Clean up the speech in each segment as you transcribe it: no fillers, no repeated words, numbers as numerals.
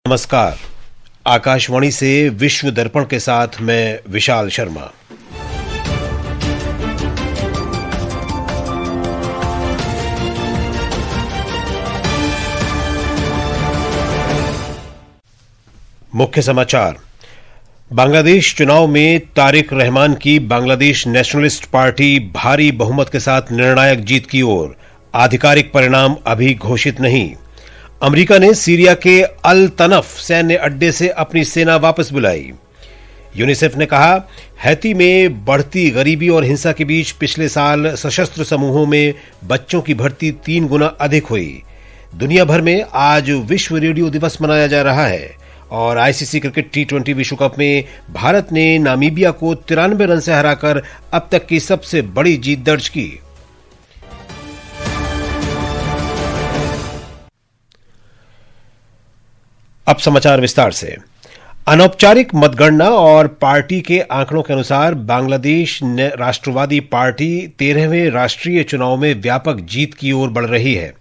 नमस्कार। आकाशवाणी से विश्व दर्पण के साथ मैं विशाल शर्मा। मुख्य समाचार। बांग्लादेश चुनाव में तारिक रहमान की बांग्लादेश नेशनलिस्ट पार्टी भारी बहुमत के साथ निर्णायक जीत की ओर। आधिकारिक परिणाम अभी घोषित नहीं। अमेरिका ने सीरिया के अल तनफ सैन्य अड्डे से अपनी सेना वापस बुलाई। यूनिसेफ ने कहा, हैती में बढ़ती गरीबी और हिंसा के बीच पिछले साल सशस्त्र समूहों में बच्चों की भर्ती 3 गुना अधिक हुई। दुनिया भर में आज विश्व रेडियो दिवस मनाया जा रहा है। और आईसीसी क्रिकेट T20 विश्व कप में भारत ने नामीबिया को 93 रन से हराकर अब तक की सबसे बड़ी जीत दर्ज की। अब समाचार विस्तार से। अनौपचारिक मतगणना और पार्टी के आंकड़ों के अनुसार बांग्लादेश राष्ट्रवादी पार्टी 13वें राष्ट्रीय चुनाव में व्यापक जीत की ओर बढ़ रही है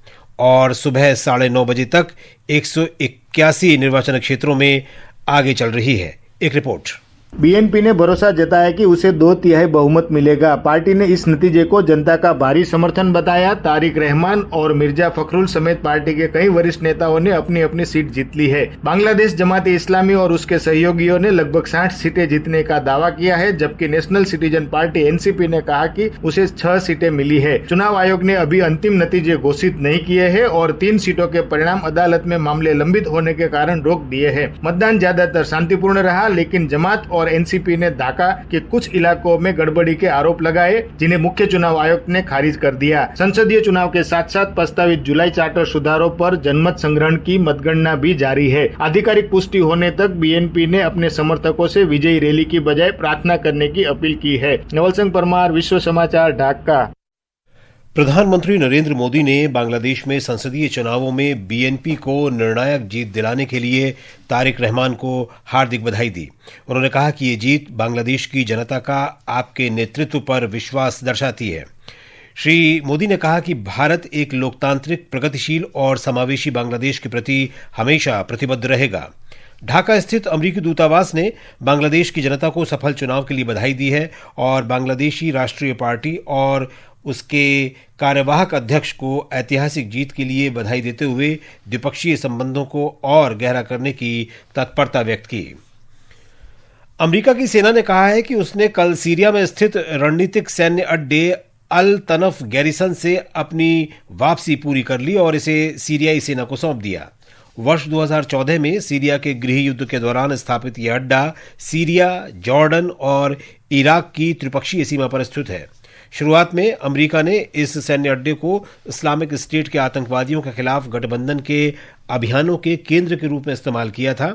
और सुबह 9:30 बजे तक 181 निर्वाचन क्षेत्रों में आगे चल रही है। एक रिपोर्ट। बीएनपी ने भरोसा जताया कि उसे 2/3 बहुमत मिलेगा। पार्टी ने इस नतीजे को जनता का भारी समर्थन बताया। तारिक रहमान और मिर्जा फखरुल समेत पार्टी के कई वरिष्ठ नेताओं ने अपनी अपनी सीट जीत ली है। बांग्लादेश जमाते इस्लामी और उसके सहयोगियों ने लगभग 60 सीटें जीतने का दावा किया है, जबकि नेशनल सिटीजन पार्टी एनसीपी ने कहा कि उसे 6 सीटें मिली है। चुनाव आयोग ने अभी अंतिम नतीजे घोषित नहीं किए हैं और 3 सीटों के परिणाम अदालत में मामले लंबित होने के कारण रोक दिए हैं। मतदान ज्यादातर शांतिपूर्ण रहा, लेकिन जमात और एनसीपी ने ढाका के कुछ इलाकों में गड़बड़ी के आरोप लगाए, जिन्हें मुख्य चुनाव आयोग ने खारिज कर दिया। संसदीय चुनाव के साथ साथ प्रस्तावित जुलाई चार्टर सुधारों पर जनमत संग्रहण की मतगणना भी जारी है। आधिकारिक पुष्टि होने तक बीएनपी ने अपने समर्थकों से विजयी रैली की बजाय प्रार्थना करने की अपील की है। नवल सिंह परमार, विश्व समाचार, ढाका। प्रधानमंत्री नरेंद्र मोदी ने बांग्लादेश में संसदीय चुनावों में बीएनपी को निर्णायक जीत दिलाने के लिए तारिक रहमान को हार्दिक बधाई दी। उन्होंने कहा कि ये जीत बांग्लादेश की जनता का आपके नेतृत्व पर विश्वास दर्शाती है। श्री मोदी ने कहा कि भारत एक लोकतांत्रिक, प्रगतिशील और समावेशी बांग्लादेश के प्रति हमेशा प्रतिबद्ध रहेगा। ढाका स्थित अमेरिकी दूतावास ने बांग्लादेश की जनता को सफल चुनाव के लिए बधाई दी है और बांग्लादेशी राष्ट्रीय पार्टी और उसके कार्यवाहक अध्यक्ष को ऐतिहासिक जीत के लिए बधाई देते हुए द्विपक्षीय संबंधों को और गहरा करने की तत्परता व्यक्त की। अमेरिका की सेना ने कहा है कि उसने कल सीरिया में स्थित रणनीतिक सैन्य अड्डे अल तनफ गैरिसन से अपनी वापसी पूरी कर ली और इसे सीरियाई सेना को सौंप दिया। वर्ष 2014 में सीरिया के गृह युद्ध के दौरान स्थापित यह अड्डा सीरिया, जॉर्डन और इराक की त्रिपक्षीय सीमा पर स्थित है। शुरुआत में अमेरिका ने इस सैन्य अड्डे को इस्लामिक स्टेट के आतंकवादियों के खिलाफ गठबंधन के अभियानों के केंद्र के रूप में इस्तेमाल किया था।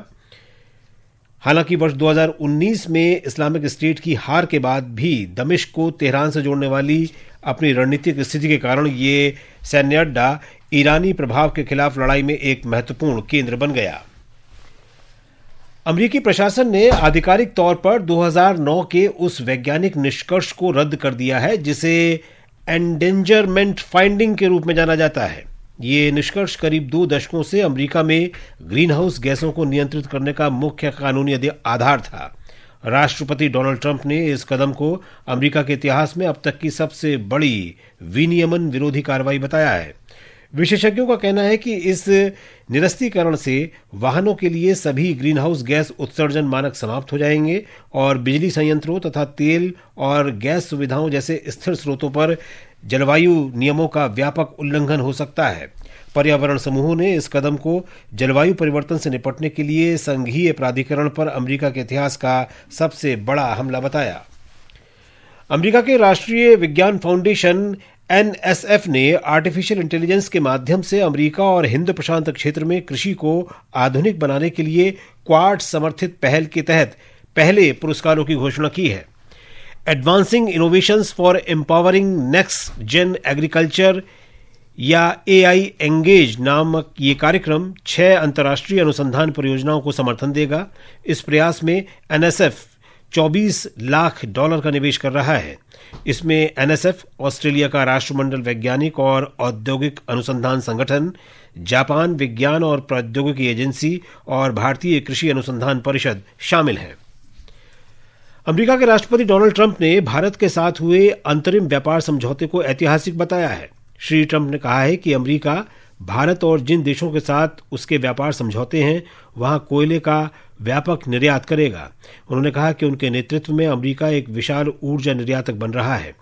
हालांकि वर्ष 2019 में इस्लामिक स्टेट की हार के बाद भी दमिश्क को तेहरान से जोड़ने वाली अपनी रणनीतिक स्थिति के कारण ये सैन्य अड्डा ईरानी प्रभाव के खिलाफ लड़ाई में एक महत्वपूर्ण केंद्र बन गया। अमेरिकी प्रशासन ने आधिकारिक तौर पर 2009 के उस वैज्ञानिक निष्कर्ष को रद्द कर दिया है जिसे एंडेंजरमेंट फाइंडिंग के रूप में जाना जाता है। ये निष्कर्ष करीब 2 दशकों से अमेरिका में ग्रीन हाउस गैसों को नियंत्रित करने का मुख्य कानूनी आधार था। राष्ट्रपति डोनाल्ड ट्रंप ने इस कदम को अमेरिका के इतिहास में अब तक की सबसे बड़ी विनियमन विरोधी कार्रवाई बताया है। विशेषज्ञों का कहना है कि इस निरस्तीकरण से वाहनों के लिए सभी ग्रीन हाउस गैस उत्सर्जन मानक समाप्त हो जाएंगे और बिजली संयंत्रों तथा तेल और गैस सुविधाओं जैसे स्थिर स्रोतों पर जलवायु नियमों का व्यापक उल्लंघन हो सकता है। पर्यावरण समूहों ने इस कदम को जलवायु परिवर्तन से निपटने के लिए संघीय प्राधिकरण पर अमेरिका के इतिहास का सबसे बड़ा हमला बताया। अमेरिका के राष्ट्रीय विज्ञान फाउंडेशन एनएसएफ ने आर्टिफिशियल इंटेलिजेंस के माध्यम से अमेरिका और हिंद प्रशांत क्षेत्र में कृषि को आधुनिक बनाने के लिए क्वाड समर्थित पहल के तहत पहले पुरस्कारों की घोषणा की है। Advancing innovations for empowering next gen agriculture या AI एंगेज नामक ये कार्यक्रम 6 अंतर्राष्ट्रीय अनुसंधान परियोजनाओं को समर्थन देगा। इस प्रयास में एनएसएफ $24 लाख का निवेश कर रहा है। इसमें एनएसएफ, ऑस्ट्रेलिया का राष्ट्रमंडल वैज्ञानिक और औद्योगिक अनुसंधान संगठन, जापान विज्ञान और प्रौद्योगिकी एजेंसी और भारतीय कृषि अनुसंधान परिषद शामिल हैं। अमेरिका के राष्ट्रपति डोनाल्ड ट्रंप ने भारत के साथ हुए अंतरिम व्यापार समझौते को ऐतिहासिक बताया है। श्री ट्रंप ने कहा है कि अमेरिका भारत और जिन देशों के साथ उसके व्यापार समझौते हैं वहां कोयले का व्यापक निर्यात करेगा। उन्होंने कहा कि उनके नेतृत्व में अमेरिका एक विशाल ऊर्जा निर्यातक बन रहा है।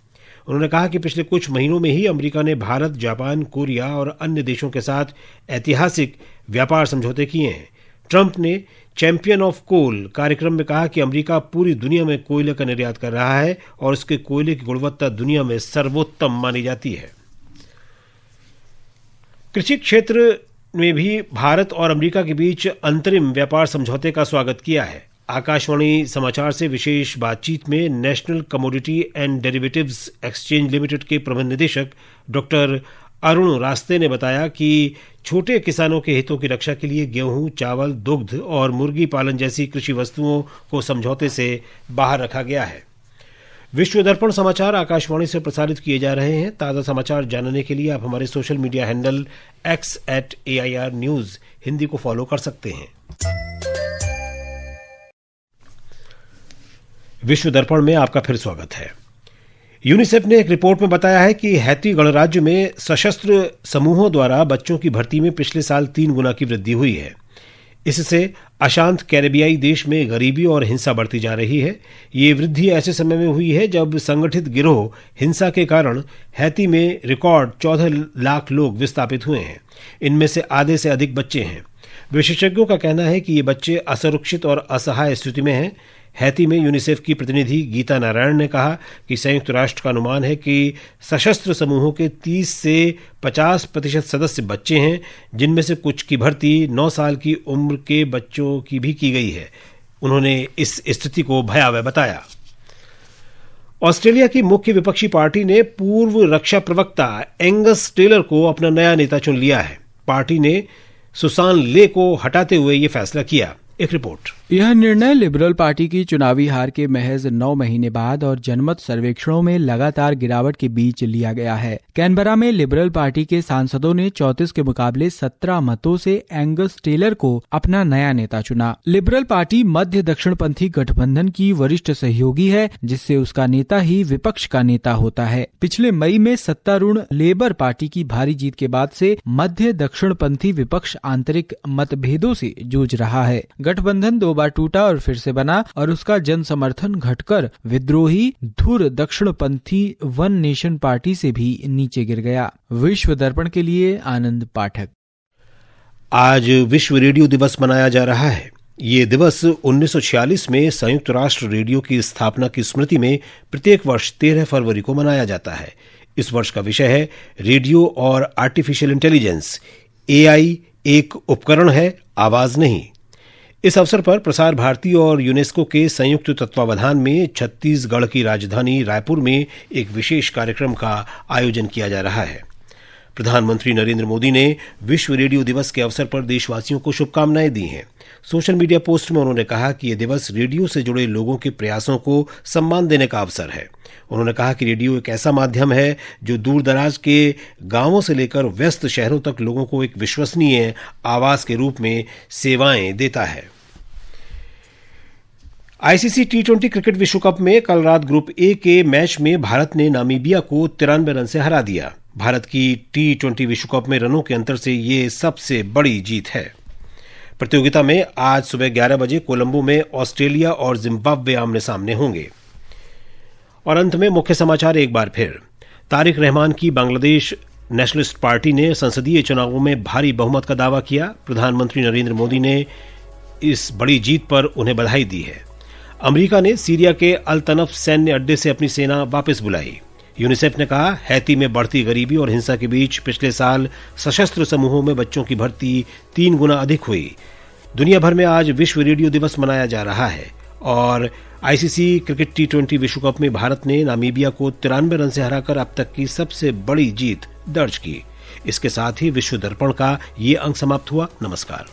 उन्होंने कहा कि पिछले कुछ महीनों में ही अमेरिका ने भारत, जापान, कोरिया और अन्य देशों के साथ ऐतिहासिक व्यापार समझौते किए हैं। ट्रंप ने चैंपियन ऑफ कोल कार्यक्रम में कहा कि अमेरिका पूरी दुनिया में कोयले का निर्यात कर रहा है और उसके कोयले की गुणवत्ता दुनिया में सर्वोत्तम मानी जाती है। कृषि क्षेत्र में भी भारत और अमेरिका के बीच अंतरिम व्यापार समझौते का स्वागत किया है। आकाशवाणी समाचार से विशेष बातचीत में national commodity and derivatives exchange limited के प्रबंध निदेशक डॉक्टर अरुण रास्ते ने बताया कि छोटे किसानों के हितों की रक्षा के लिए गेहूं, चावल, दुग्ध और मुर्गी पालन जैसी कृषि वस्तुओं को समझौते से बाहर रखा गया है। विश्व दर्पण समाचार आकाशवाणी से प्रसारित किए जा रहे हैं। ताज़ा समाचार जानने के लिए आप हमारे social media handle x@AIR News Hindi को फॉलो कर सकते हैं। विश्व दर्पण में आपका फिर स्वागत है। यूनिसेफ ने एक रिपोर्ट में बताया है कि हैती गणराज्य में सशस्त्र समूहों द्वारा बच्चों की भर्ती में पिछले साल 3 गुना की वृद्धि हुई है। इससे अशांत कैरेबियाई देश में गरीबी और हिंसा बढ़ती जा रही है। ये वृद्धि ऐसे समय में हुई है जब संगठित गिरोह हिंसा के कारण हैती में रिकॉर्ड 14 लाख लोग विस्थापित हुए हैं। इनमें से आधे से अधिक बच्चे हैं। विशेषज्ञों का कहना है कि ये बच्चे असुरक्षित और असहाय स्थिति में हैं। हैती में यूनिसेफ की प्रतिनिधि गीता नारायण ने कहा कि संयुक्त राष्ट्र का अनुमान है कि सशस्त्र समूहों के 30 से 50% सदस्य बच्चे हैं, जिनमें से कुछ की भर्ती 9 साल की उम्र के बच्चों की भी की गई है। उन्होंने इस स्थिति को भयावह बताया। ऑस्ट्रेलिया की मुख्य विपक्षी पार्टी ने पूर्व रक्षा प्रवक्ता एंगस टेलर को अपना नया नेता चुन लिया है। पार्टी ने सुसान ले को हटाते हुए ये फैसला किया। एक रिपोर्ट। यह निर्णय लिबरल पार्टी की चुनावी हार के महज 9 महीने बाद और जनमत सर्वेक्षणों में लगातार गिरावट के बीच लिया गया है। कैनबरा में लिबरल पार्टी के सांसदों ने 34 के मुकाबले 17 मतों से एंगस टेलर को अपना नया नेता चुना। लिबरल पार्टी मध्य दक्षिणपंथी गठबंधन की वरिष्ठ सहयोगी है, जिससे उसका नेता ही विपक्ष का नेता होता है। पिछले मई में सत्तारूढ़ लेबर पार्टी की भारी जीत के बाद से मध्य दक्षिणपंथी विपक्ष आंतरिक मतभेदों से जूझ रहा है। गठबंधन 2 बार टूटा और फिर से बना और उसका जन समर्थन घटकर विद्रोही धुर दक्षिणपंथी वन नेशन पार्टी से भी नीचे गिर गया। विश्व दर्पण के लिए आनंद पाठक। आज विश्व रेडियो दिवस मनाया जा रहा है। ये दिवस 1946 में संयुक्त राष्ट्र रेडियो की स्थापना की स्मृति में प्रत्येक वर्ष 13 फरवरी को मनाया जाता है। इस वर्ष का विषय है रेडियो और आर्टिफिशियल इंटेलिजेंस। AI एक उपकरण है, आवाज नहीं। इस अवसर पर प्रसार भारती और यूनेस्को के संयुक्त तत्वावधान में छत्तीसगढ़ की राजधानी रायपुर में एक विशेष कार्यक्रम का आयोजन किया जा रहा है। प्रधानमंत्री नरेंद्र मोदी ने विश्व रेडियो दिवस के अवसर पर देशवासियों को शुभकामनाएं दी हैं। सोशल मीडिया पोस्ट में उन्होंने कहा कि यह दिवस रेडियो से जुड़े लोगों के प्रयासों को सम्मान देने का अवसर है। उन्होंने कहा कि रेडियो एक ऐसा माध्यम है जो दूर दराज के गांवों से लेकर व्यस्त शहरों तक लोगों को एक विश्वसनीय आवाज के रूप में सेवाएं देता है। आईसीसी T20 क्रिकेट विश्व कप में कल रात ग्रुप ए के मैच में भारत ने नामीबिया को 93 रन से हरा दिया। भारत की T20 विश्व कप में रनों के अंतर से ये सबसे बड़ी जीत है। प्रतियोगिता में आज सुबह 11 बजे कोलंबो में ऑस्ट्रेलिया और जिम्बाब्वे आमने सामने होंगे। और अंत में मुख्य समाचार एक बार फिर। तारिक रहमान की बांग्लादेश नेशनलिस्ट पार्टी ने संसदीय चुनावों में भारी बहुमत का दावा किया। प्रधानमंत्री नरेंद्र मोदी ने इस बड़ी जीत पर उन्हें बधाई दी है। अमेरिका ने सीरिया के अल तनफ सैन्य अड्डे से अपनी सेना वापस बुलाई। यूनिसेफ ने कहा हैती में बढ़ती गरीबी और हिंसा के बीच पिछले साल सशस्त्र समूहों में बच्चों की भर्ती 3 गुना अधिक हुई। दुनिया भर में आज विश्व रेडियो दिवस मनाया जा रहा है। और आईसीसी क्रिकेट T20 विश्व कप में भारत ने नामीबिया को 93 रन से हराकर अब तक की सबसे बड़ी जीत दर्ज की। इसके साथ ही विश्व दर्पण का ये अंक समाप्त हुआ। नमस्कार।